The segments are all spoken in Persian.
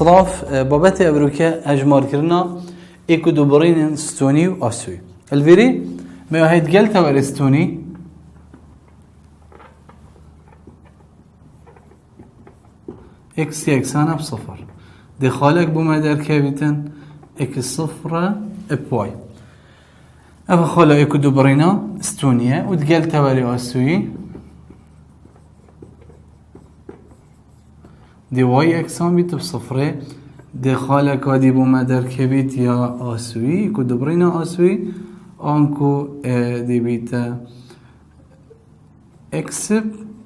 صراف بابت ابروكا اجمار كرنا ايكو دوبرين ستوني واسوي الفيري ما هيد قلتا ورستوني اكس يكسانا بصفر دخالك بما در كابتن اكس صفرة بواي افا خالا ايكو دوبرينا ستونية وتقلتا وري اسوي دي واي اكسان بيت بصفرة دي خالك هادي بوما در كبيت يا آسوي كو دبرينا آسوي آنكو دي بيت اكس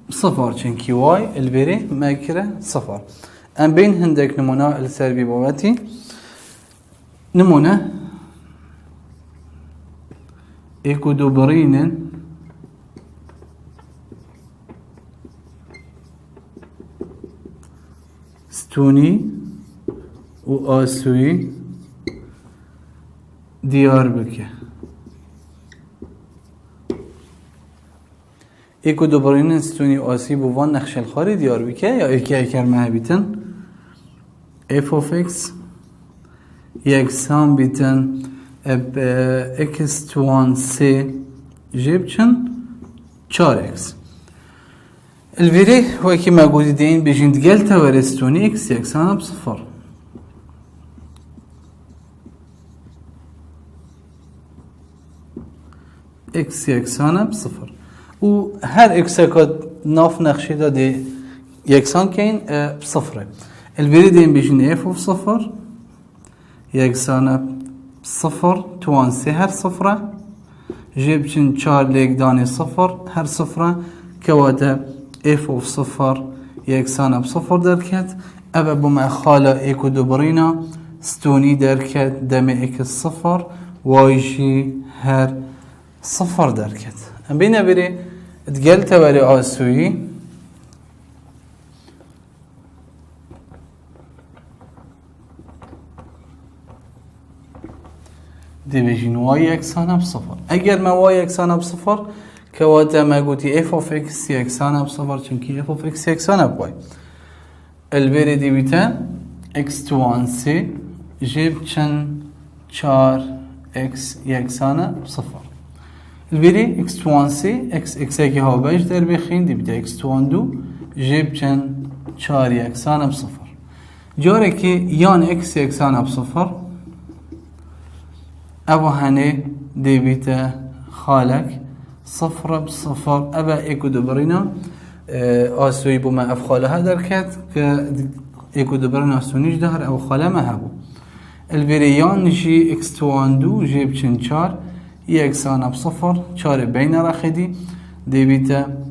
صفر چنكي واي البيري ماكرة صفر ام بين هندك نمونا السربي بواتي نمونا ايكو دبرين ستوني وآسوي ديار بكه ايكو دوبرين ستوني وآسوي بوان نخش الخاري ديار بكه يا ايكي ايكر مهبتن اف اوف اكس يكسان بيتن اب اكس توان سي جيبچن 4 اكس الفيري هو كما قلتين بيجين تقلتا ورستوني اكس يكسانا بصفر اكس يكسانا بصفر وهر اكساكات ناف نقشي دا دي يكسان كين بصفر الفيري دين بيجين اف بصفر يكسانا بصفر توان سي هر صفرة جيبشن 4 ليك داني صفر هر صفرة كواتا اف اوف صفر يكسانا بصفر دركت ابا بما خالا ايكو دوبرينا ستوني دركت دم اكس صفر وايجي هر صفر دركت ام بينا بري تقلت وري آسوي دي بيجين واي يكسانا بصفر اگر ما واي يكسانا بصفر كواتا ما قلتي اف اوف اكس يكسانا بصفر چونكي اف اوف اكس يكسانا بواي البيري دي بيتا اكس توان سي جيب چن 4 اكس يكسانا بصفر البيري اكس توان سي اكس اكس اكي هاو باش در بخين دي بيتا اكس توان دو جيب چن 4 يكسانا بصفر جاري كي يان اكس يكسانا بصفر ابو هني دي بيتا خالك صفر بصفر ابا ايكو دبرينا آسوي بما افخالها دركت ك ايكو دبرينا سونيش دهر او خاله ما هبو البريان جي اكس توان دو جيب چن 4 يكسانا بصفر 4 بين رخدي دي بيتا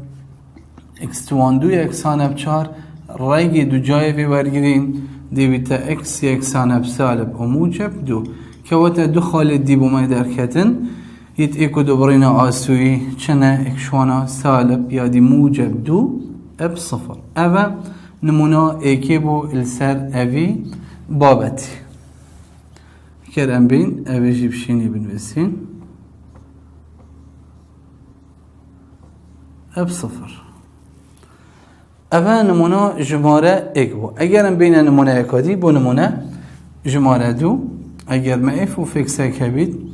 اكس توان دو يكسانا ب 4 رايقي دو جاي في ورقرين دي بيتا اكس يكسانا بسالب وموجب دو كواتا دو خالد دي بما دركتن يت ايكو دوبرينا آسوي چنه اكشوانا سالب يادي موجب دو اب صفر ابا نمونا ايكي بو السر اوي بابتي كرم بين اوي جيبشيني بنوسين اب صفر ابا نمونا جمارة ايك بو اگرم بين نمونا ايكادي بو نمونا جمارة دو اگر ما اف و فيكسا كبيد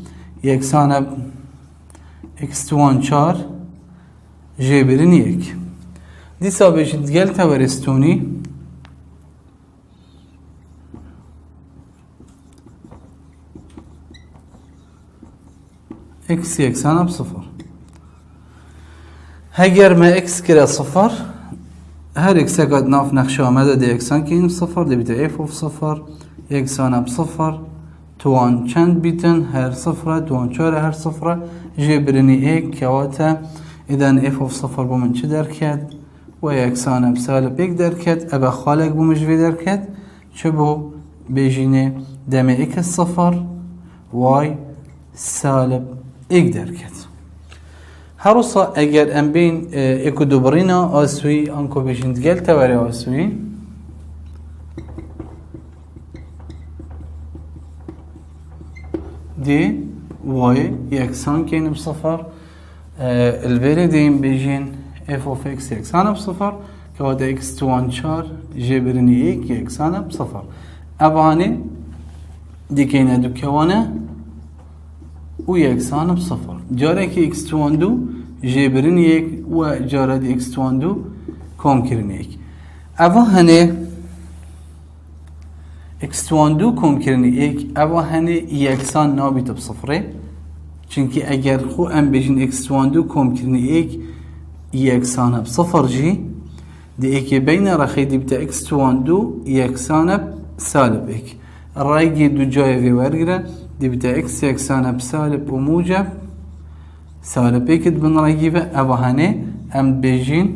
يكسانا اكس توان 4 جيبرين يك دي سابش تقلتا ورستوني اكس يكسانا بصفر هجر ما اكس كرا صفر هر اكس قد ناف نخشى مدى دي اكسان كين بصفر دي بتا اف اوف صفر يكسانا بصفر توان چند بیتن هر صفره توان 4 هر صفره جبرني ایک كواتا اذا اف اوف صفر بومن چه دركت و يكسانا بسالب ایک دركت ابا خالق بومجوي دركت چه بو بيجينه دم ایک صفر واي سالب ایک دركت هروسا اگر ام بين ايكو دوبرينا آسوي انكو بيجين تقلتا وري آسوي دي واي يكسان كين بصفر الفيريدين بيجين اف اوف اكس يكسان بصفر كوادا اكس توان 4 جبرني ايك يكسان بصفر اوانه دیکینه دو کوانه و یکسان بصفر جاره که اکس تواندو جبرین یک و جاره دی اکس تواندو کم کرن یک اوانه اکس تواندو کم کرن یک اوانه یکسان نابیت بصفره چونکه اگر خو ام بجین اکس تواندو کم کرن یکسان بصفر جی دی اکی بین رخی دی بتا اکس تواندو یکسان سالب اک رایگی دو جای وی ورگره دی بتا اکس یکسان بسالب و موجب سالب اکد بن رایگی و اوهانه ام بجین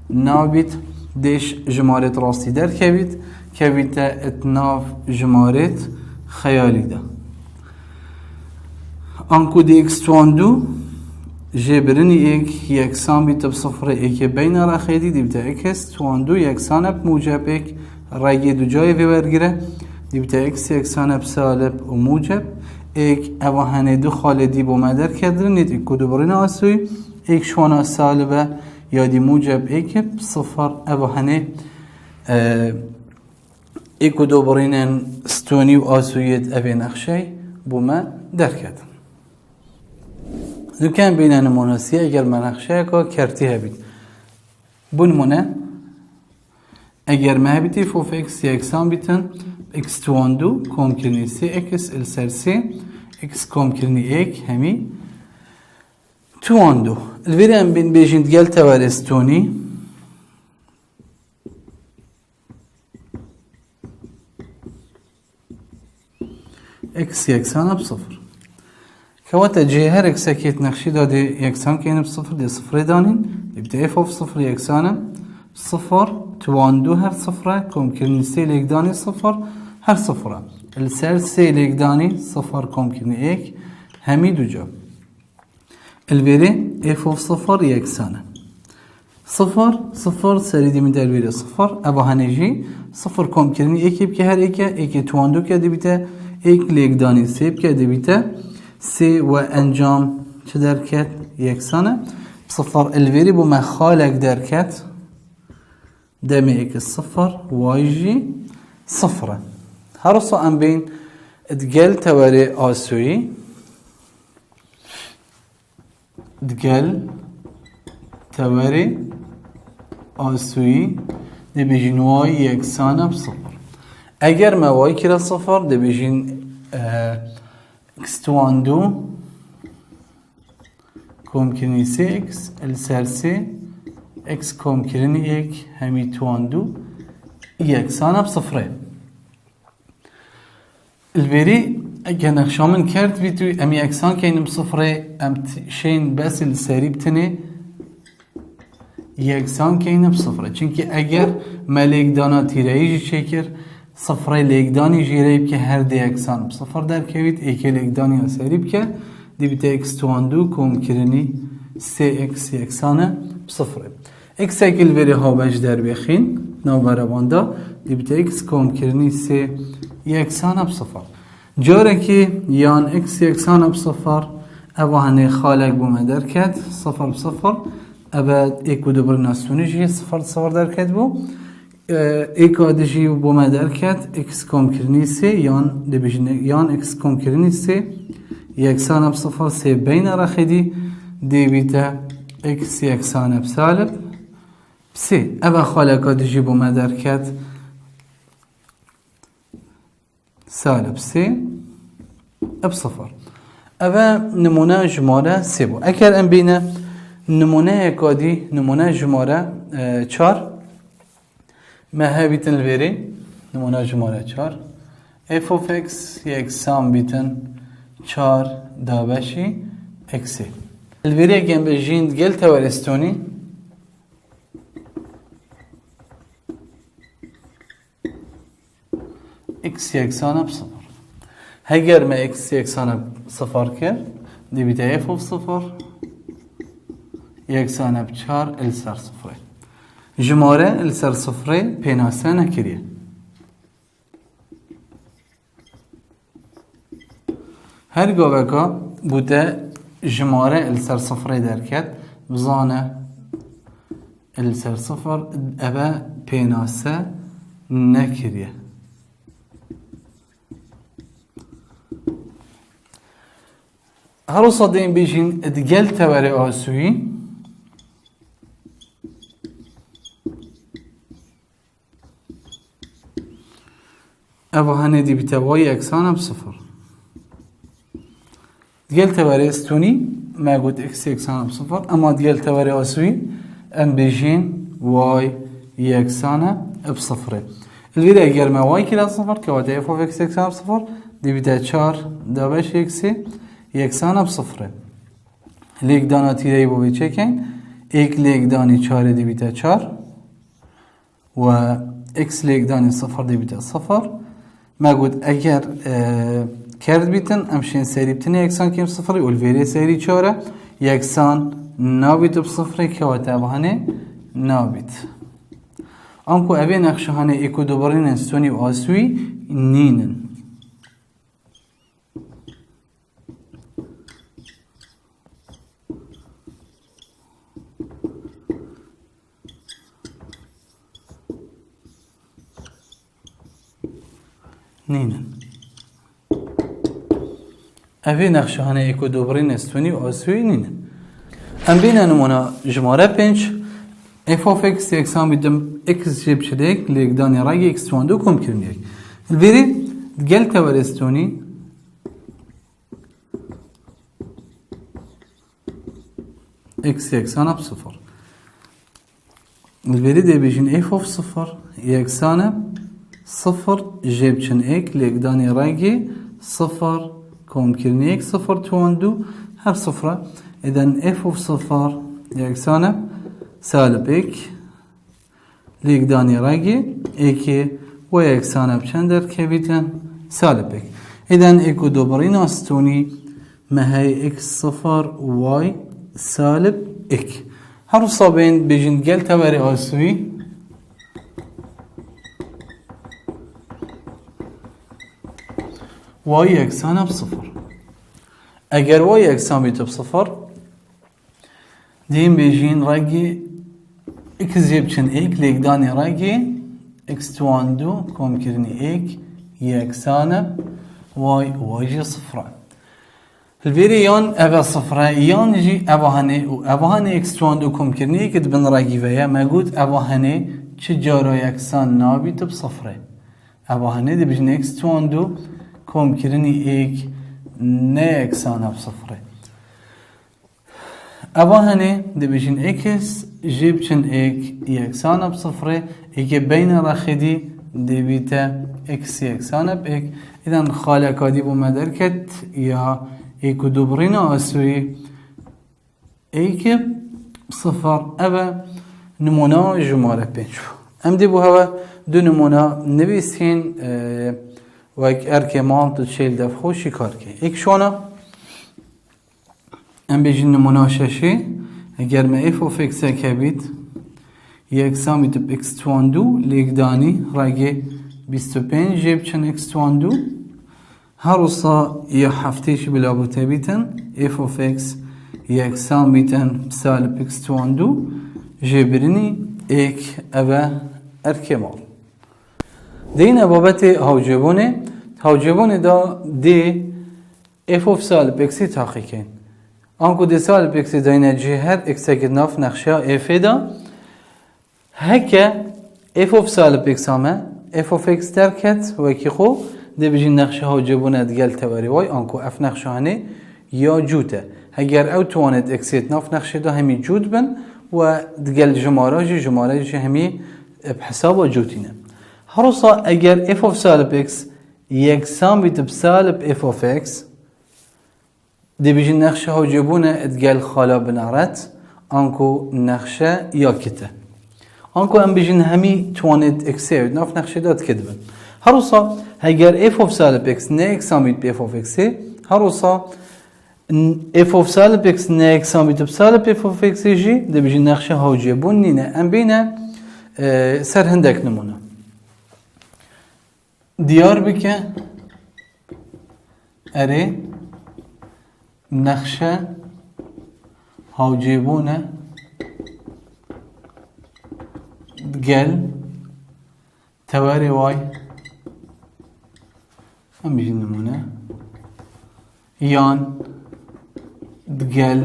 نابیت دیش جمارت راستی در کبیت اتناف جمارت خیالی ده انکو دی اکس تواندو جبرنی ایک یکسان بیت بصفر ایک بین راخیدی دیبتا اکس تواندو یکسان اب موجب ایک رای دو جای وی ورگره دیبتا اکس یکسان اب سالب و موجب ایک اوهانه دو خالدی با مدر کدرن نیت ایک کدو برین آسوی ایک شوانا سالبه یا دی موجب ایک بصفر اوهانه ایک کدو برین ستونی و آسویت اوی نخشی با ما در کدرن دکان بین نمونه‌سی اگر مناقشه که کرتی هبید بون نمونه اگر ما هبیتی فوف اکس یکسان بیتن اکس تواندو کم کرنی سی اکس السر سی اکس کم کرنی ایک همی تواندو الویره ام بین بیجند گل توارستونی اکس یکسان بصفر كواتا جي هر اكساكيت نقشي دادي يكسان كين بصفر دي صفر دانين يبدأ اف اوف صفر يكسان صفر تواندو هر صفرة كومكرني سي ليك داني صفر هر صفرة السر سي ليك داني صفر كومكرني ايك همي دو جا البيري اف اوف صفر يكسان صفر سري دي من البيري صفر ابا هنجي صفر كومكرني ايك يبكي هر ايك تواندو كده بيتا ايك ليك داني سي بكده بيتا سي و انجام چه درکت یکسانه صفر الویری بو مخالک درکت دمی ایک صفر وایجی صفره هر صا ام بین ادگل تواری آسوی ادگل تواری آسوی دی بیجین وای یکسانه بصفر اگر ما وای کرا صفر دی بیجین اکس تواندو کم کرنی سی اکس السر سی اکس کم کرنی ایک همی تواندو یکسان بصفره البری اگه نقشامن کرد بیتوی امی یکسان که اینم صفره ام شین بس السری بتنه یکسان که اینم صفره چونکه اگر ملیک دانا تیرهیجی چکر صفره لیکدانی جیریب که هر دی یکسان بصفر در کوید ایک لیکدانی سریب که دی بیت اکس تواندو کم کرنی سی اکس یکسانه بصفره اکس اکل وری ها بج در بخین نو براباندا دی بیت اکس کم کرنی سی یکسانه بصفر جاره که یان اکس یکسانه بصفر اوهانه خالق بومه در کد صفر بصفر ابد ایک و دوبر ناسونی جی صفر صفر در کد بو ایک آدیجی و با مدرکت اکس کم کرنی سی یان اکس کم کرنی سی یکسان اب صفر سی بین رخیدی دی بیتا اکس یکسان اب سالب سی ابا خالق آدیجی با مدرکت سالب سی اب صفر ابا نمونه جماره سی بو اگر ام بینه نمونه اکادی نمونه جماره چار ما ها بیتن الویری نمونه جماره چار اف اوف اکس یکسان بیتن چار دابشی اکسی الویری اگه بجیند گل توارستونی اکس یکسان بصفر هگر ما اکس یکسان بصفر کرد دی بیتا اف اوف صفر یکسان بچار السر صفره جماره السر صفره پیناسه نکریه هر گاوه که بوده جماره السر صفره درکت بزانه السر صفر ابا پیناسه نکریه هر صدين بيجين دقل توري آسوي أبو هني دي بتواي أكسانة بصفر دقل توري استوني ما قلت إكس أكسانة بصفر أما دقل توري آسوي أم بيجين واي يكسانة بصفر الفيدا اگر ما واي كلا صفر كواتا اف اوف اكس يكسانة بصفر دي بتا چار دابش اكسي يكسانة بصفر ليك دانا تيري بو بيچكين اك ليك داني چار دي بتا چار و اكس ليك داني صفر دي بتا صفر ما قلت اگر كرد بيتن امشين سيري بتن يكسان كيم صفر والفيري سيري چاره يكسان نابيت بصفر كواتا بهاني نابيت انكو ابي نقشهانه ايكو دوبارين استوني و آسوي نينن ابي نقشهانه ايكو دوبارين استوني و آسوي نينن ام بينا نمونا جماره پنج اف اوف اكس يكسان بدم اكس جيب شديك ليك داني راجي اكس تواندو كوم كرنيك الفيري قلت ورستوني اكس يكسان بصفر الفيري دي بيجين اف اوف صفر يكسان صفر جيب شن اك ليك داني راجي صفر كوم كرنيك صفر تواندو هر صفرة اذا اف اوف صفر يكسان سالب اك ليك داني راجي اكي ويكسانه بشندر كبيتن سالب اك اذا اكو دوبرين استوني ما هي اكس صفر واي سالب اك هر صابين بيجن قلت وري اسوي واي يكسانه بصفر اگر واي يكسان بيت بصفر دين بيجين راجي اكس جيبشن ايك ليك داني راجي اكس تواندو كوم كرني ايك يكسانه واي جي صفرة الفيري يان ابا صفرة يان جي ابا هني اكس تواندو كوم كرني ايك دبن راجي فيا ما قلت ابا هني چجارا يكسان نابيت بصفرة ابا هني دي بجن اكس تواندو كوم كرني ايك نا يكسانه بصفرة ابا هني دي بجن اكس جيبشن اك يكسانه بصفره اكي بين رخدي دي بيتا اكس يكسانه باك اذا خالق هادي بو مدركت يا ايكو دوبرينا اسوي ايك صفر ابا نمونا جمارة بينشو ام دي بو هوا دو نمونا نبيسين واك اركي مال تشيل دفخو شكاركي ايك شونا ام بيجي نمونا شاشي اگر ما اف اوف اكس كبيت يكسان بيت باكس تواندو ليك داني راجي 25 جيب چن اكس تواندو هروسا يا حفتيش بلا بوتابيتن اف اوف اكس يكسان بيتن بسالب اكس تواندو جبرني اك ابا اركمال دين بابتي هاوجبوني دا دي اف اوف سالب اكسي تحقيقين انكو دي سالب اكس داينا جهات اكس ناف نقشه اف دا هكا اف اوف سالب اكس اما اف اوف اكس تركت وكي خو دي بيجي نقشه ها جبونه دقل توري واي انكو اف نقشه هني يا جوته اگر او توانت اكسيت ناف نقشه دا همي جود بن و دقل جماراجي همي بحساب جوتينا هروسا اگر اف اوف سالب اكس يكسان بيت بسالب اف اوف اكس دي بيجي نقشه ها جبونه دقل خالا بنارت انكو نقشه يا كته انكو ام بيجن همي توانت اكسي ناف نقشه دات كدبن هروسا هاجر اف اوف سالب اكس نا اكساميت بي اف اوف اكس هروسا اف اوف سالب اكس نا اكساميت بسالب اف اوف اكس جي دي بيجن نقشه ها جبونينا ام بينا سر هندك نمونه ديار بك اري نقشه ها جبونه قال تواري واي هم بيجي نمونه يان دقل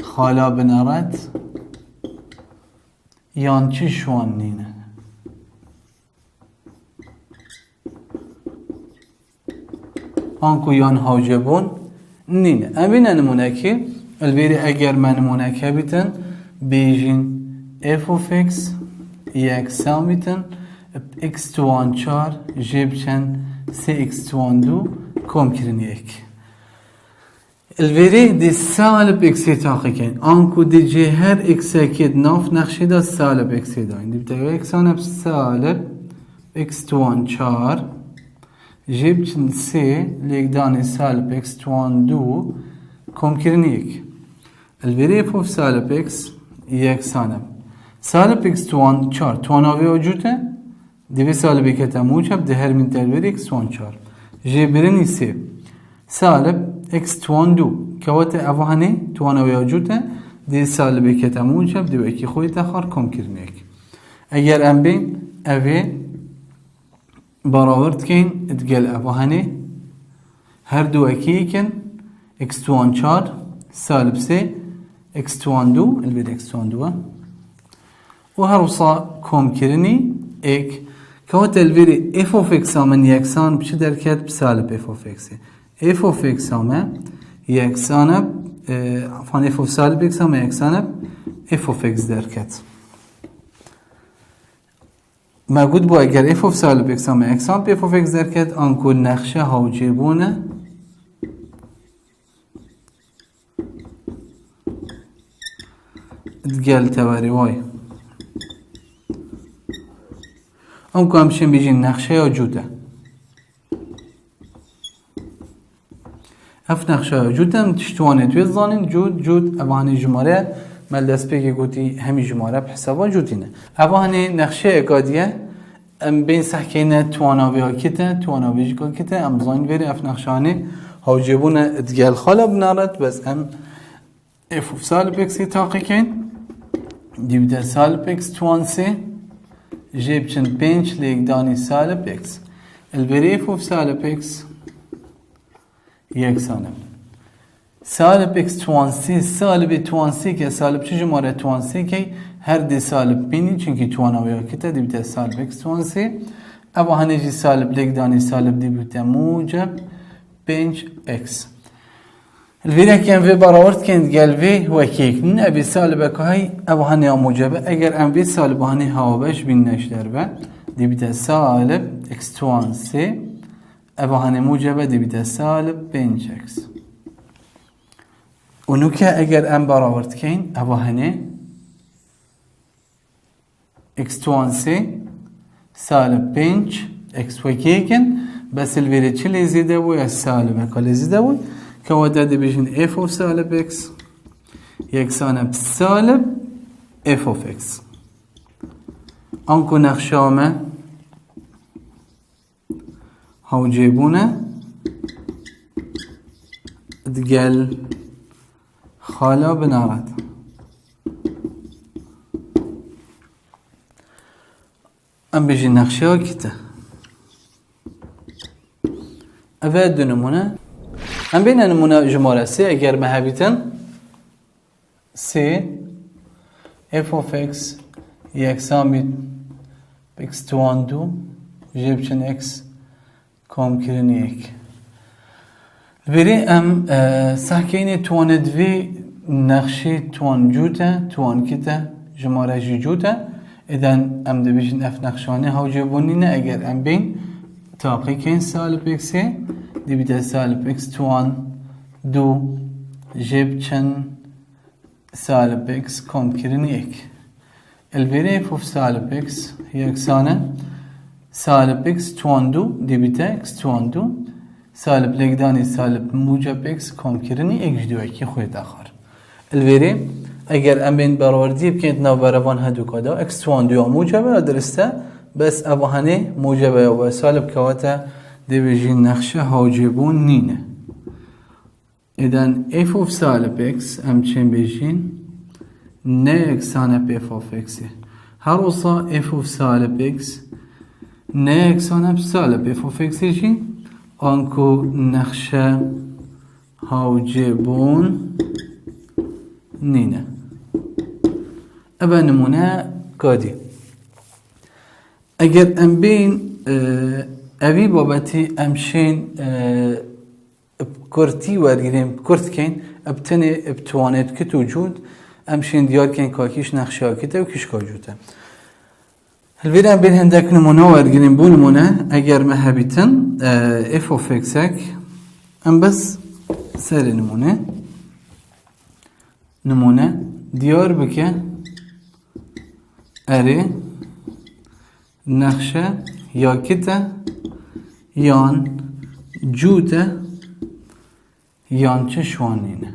خالا بنارد یان چی شوان نینه آنکو یان حاجبون نینه امین نمونه که البیری اگر من نمونه که بیتن بیجین f of x یکسان بیتن x توان 4 جیب چند 3x توان 2 کم کرن یک الوری دی سالب اکسی تاقی کن آنکو دی جه هر اکسی اکید ناف نقشی دا سالب اکسی دا این دی بتاقی اکسان سالب اکس توان 4 جیب چند 3 لیک دانی سالب اکس توان 2 کم کرن یک الوری فوف سالب اکس یکسانم سالب اکس توان 4 تواناوی وجوده دیوی سالب اکتا موجب ده هر من تلوری اکس توان 4 جیبرنی 3 سالب x توان 2 كوات افهاني توان وجوده دي سالب كتا موجب دي وكي خوي تاخر كم كرنيك اگر ام بين اوي براورد كين اتقال افهاني هر دو اكي كن x توان 4 سالب 3 x توان 2 البيت x توان 2 وهروصا كم كرني اك كوات الفيري f of x من يكسان بشي دركات بسالب f of x f of x همه یکسانه عفوا f of سالب x همه یکسانه f of x درکت موجود با اگر f of سالب x همه یکسان f of x درکت آنکو نقشه حاجبونه دقل تواری وای آنکو همشین بیجین نقشه یا جوده اف نقشه جودم تشتوانه توی زانین جود اوانی جماره ملدس بگی گوتی همی جماره بحسابا جودینه اوانی نقشه اگادیه ام بین سحکینه تواناوی ها کته تواناوی جگا کته ام زاین ویری اف نقشانه حاجبونه ادگل خالا بنارد بس ام اف of سالب اکسی تاقی کن دیوده سالب اکس توان سی جیب چند 5 لیک دانی سالب اکس البری اف of سالب اکس یکسانه سالب اکس توانسی سالب توانسی که سالب چه جماره توانسی که هر دی سالب بینی چونکی تواناوی ها کتا دی بیته سالب اکس توانسی او هنجی سالب لیک دانی سالب دی بیته موجب 5 اکس الویره که ام وی براورد کند گل وی وکیک نن ابی سالب که های او هنی موجبه اگر ام وی سالب هنی هاوبش بین نشدر به دی بیته سالب اکس توانسی او هنه موجبه دی بیده سالب 5x اونو که اگر ام براورد کن او هنه x توانسی سالب 5x وکی کن بس الویره چه لیزیده بو یا سالب اکا لیزیده بو که وده دی بیشن f of سالب x یکسانه سالب f of x آنکو نقشامه حاجبونه دقل خالا بنارد ام بيجي نقشه كده افاد نمونه ام بين نمونه جمله سي اگر مهبيتن سي f of x يكسامي x توان 2 جيبشن x کام کردن یک. بری ام سحکینی تواند وی نقشه توان جوته توان کیته جماره جوته ادن ام دبیشن اف نقشانه هاو جبونی نه اگر ام بین تاقی کن سالب اکسه دی بیده سالب اکس توان 2 جب چند سالب اکس کام کردن یک. البری فوف سالب اکس یکسانه سالب اکس توان 2 دی بیده اکس توان 2 سالب لگدانی سالب موجب اکس کام کردنی یک جدوی که خود آخر. البری اگر ام بین برآوردی بکنید نو برابان هدو کدا اکس توان 2 موجبه درسته بس ابهانه موجبه و سالب کواته دیویژن نقشه حاجبون نینه. ایدن f of سالب x ام چین بیشین نه اکسانه f of x هر وصا f of سالب x نه اکسانه سالب f of x جین آنکو نقشه هاوجبون نینه. ابا نمونه کادی اگر ام بین اوی بابتی امشین کرتی ورگیریم کرت کن ابتنی ابتوانت کت وجود امشین دیار کن کاکیش نقشه کته و کش کاجوته. الویران بین هندک نمونه ورگیریم بو نمونه اگر مهبیتن اف of x'ek ام بس سر نمونه دیار بکه اری نقشه یا کته یان جوته یان چه شوانینه.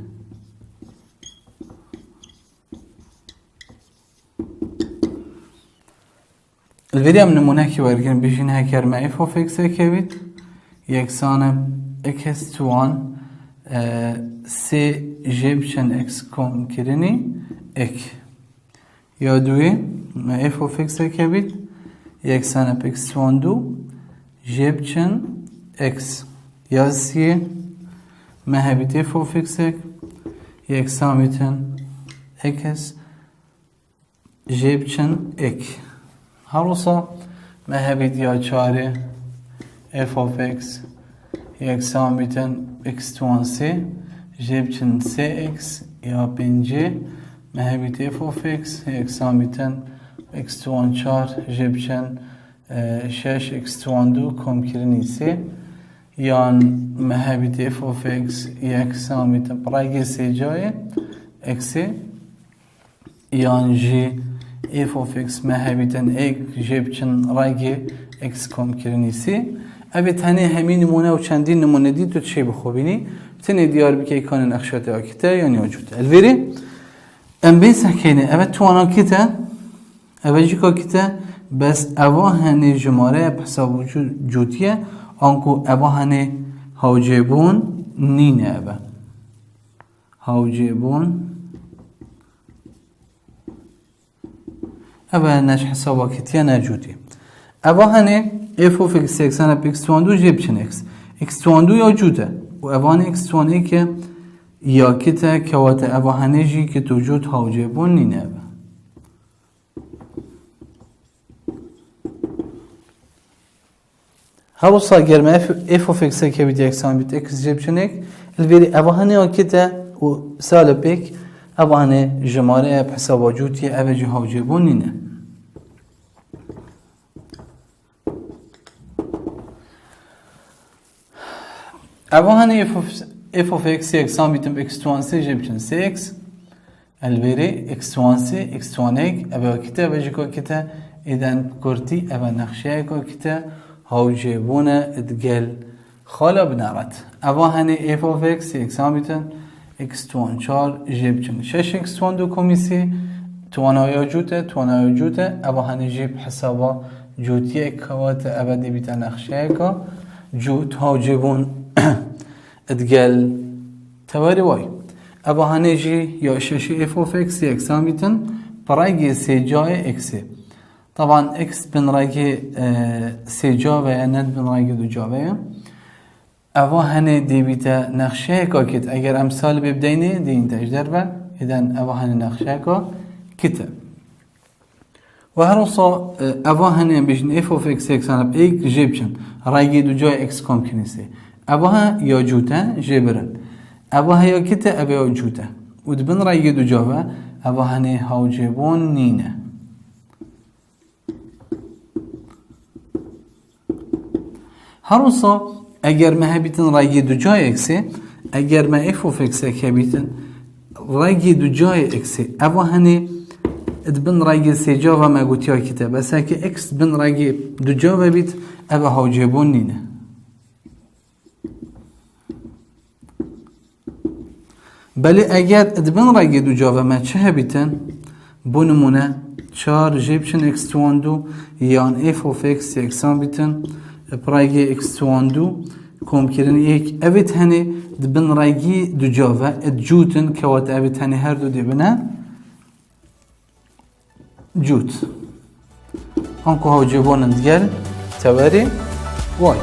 الفيديو من نمونه ورگن بيشين هكر ما اف of x كبيت يكسانه x توان سي جيبشن x كون كرني اك يا دوي ما اف of x كبيت يكسانه x توان دو جيبشن x يا سي ما هبيت اف of x يكسامتن x جيبشن اك هروسا ما هبید یا چاره f of x یکسان بیتن x توان سه جیب چن سه x یا پنجه ما هبید f of x یکسان بیتن x توان چار جیب چن شش x توان دو کم کرنی سه یان ما هبید f of x یکسان بیتن برای سه جای x یان جی f of x ما هبیتن ایک جیبچن رایگی x کم کرنیسی. اوه تنه همین نمونه و چندین نمونه دید تو چه بخوبینی تنه دیار بکی کان نقشات آکیته یا نیاجوده. الویری ام بین سکینه اوه توانا کیته اوه جیکا کیته بس اوه هنه جماره بحساب جوتیه آنکو اوه هنه هاوجبون نینه اوه هاوجبون اوه نش حسابا کتیه نجودی اوه هنه f of x یکسان به x توان دو جیب چن x توان دو یا جوده و اوه x توان که یا کته که وات اوه هنه جی که تو جود هاوجبون نینه اوه هر سا گرمه f of x که بید یکسان بید x جیب چن x الویری اوه هنه یا کته و سال بیک اوه هنه جماره حسابا جوتیه اوه جی هاوجبون نینه. اوه هنه f of x یکسان بیتم x توان سه جیب چن سه x الویری x توان سه x توان ایک اوه کته اوه جی که کته ایدن کرتی اوه نقشه که کته هاوجبونه ادگل خالا بنارد اوه هنه f of x یکسان بیتم x توان چار جیب چن شش x توان دو کمیسی توان آیا جوته اوه هنه جیب حسابا جوتیه کوات اوه دی بیتن نقشه که جوت هاوجبون ادگل تواری وای اوه هنه جی یا شش f of x یکسان بیتن برای سه جای x طبعا x بن رای سه جا و ند بن رای دو جا و اوه هنه دی بیتا نقشه که کت اگر امثال ببدینه دی این تجدر و ایدن اوه هنه نقشه که کته و هر وصا اوه هنه بیشن f of x یکسان اب ایک جیب چن رای دو جای x کم کنیسه اوه یا جوته جبرن اوه یا کته اوه جوته و دبن رای دو جا و اوه هنه هاوجبون نینه. هر وصا اگر ما هبیتن رای دو جای اکسه اگر ما f of x هبیتن رای دو جای اکسه اوه هنه ادبن رای سه جا و ما گوتی ها کته بس که x بن رای دو جا و بیت اوه هاوجبون نینه. بله اگر ادبن رای دو جا و ما چه هبیتن بو نمونه چار جیب چن x توان دو یان f of x یکسان بیتن برای x توان دو کم کردن یک اوید هنه دبن رای دو جا و جوتن که وات اوید هنه هر دو دی بنا جوت هنکو هاوجبون اندگل تواری وای